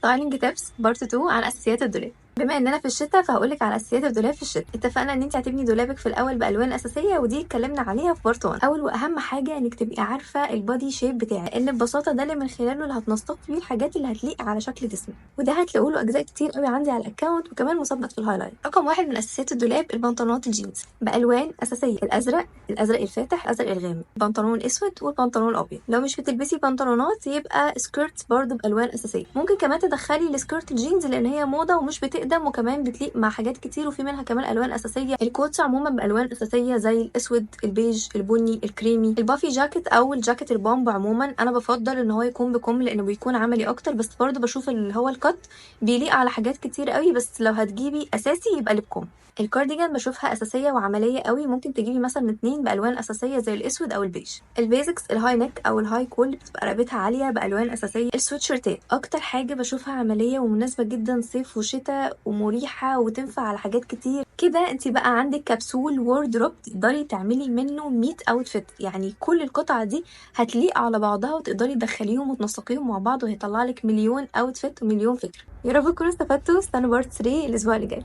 ستايلينج تيبس بارت 2 عن اساسيات الدولاب. بما اننا في الشتاء فهقولك على اساسيات الدولاب في الشتاء. اتفقنا ان انت هتبني دولابك في الاول بالوان اساسيه، ودي اتكلمنا عليها في بارت 1. اول واهم حاجه انك تبقي عارفه البادي شيب بتاعك، لان ببساطه ده اللي من خلاله اللي هتنسقي بيه الحاجات اللي هتليق على شكل جسمك، وده هتلاقوا له اجزاء كتير قوي عندي على الاكونت وكمان مثبت في الهايلايت. رقم واحد من اساسيات الدولاب البنطلونات الجينز بالوان اساسيه: الازرق الفاتح، الازرق الغامق، بنطلون اسود والبنطلون الابيض. لو مش بتلبسي بنطلونات يبقى سكيرت برضو بالوان اساسيه. ممكن كمان تدخلي السكيرت الجينز لان هي موضه ومش بتقدم وكمان بتليق مع حاجات كتير، وفي منها كمان الوان اساسيه. الكوتس عموما بالوان اساسيه زي الاسود، البيج، البني، الكريمي. البافي جاكيت او الجاكيت البامب عموما انا بفضل ان هو يكون بكم لانه بيكون عملي اكتر، بس برضو بشوف اللي هو الكت بيليق على حاجات كتير قوي، بس لو هتجيبي اساسي يبقى لبكم. الكارديجان بشوفها اساسيه وعمليه قوي، ممكن تجيبي مثلا 2 بالوان اساسيه زي الاسود او البيج. البيزكس الهاي نيك او الهاي كول بتبقى رقبتها عاليه بالوان اساسيه. السويتشيرتات اكتر حاجه بشوفها عمليه ومناسبه جدا صيف وشتاء ومريحه وتنفع على حاجات كتير كده. انت بقى عندك كبسول ووردروب تقدري تعملي منه 100 اوتفيت، يعني كل القطع دي هتليق على بعضها وتقدري تدخليهم وتنسقيهم مع بعض وهيطلع لك مليون اوتفيت ومليون فكره. يا رب تكونوا استفدتوا. استنوا بارت 3 الاسبوع اللي جاي.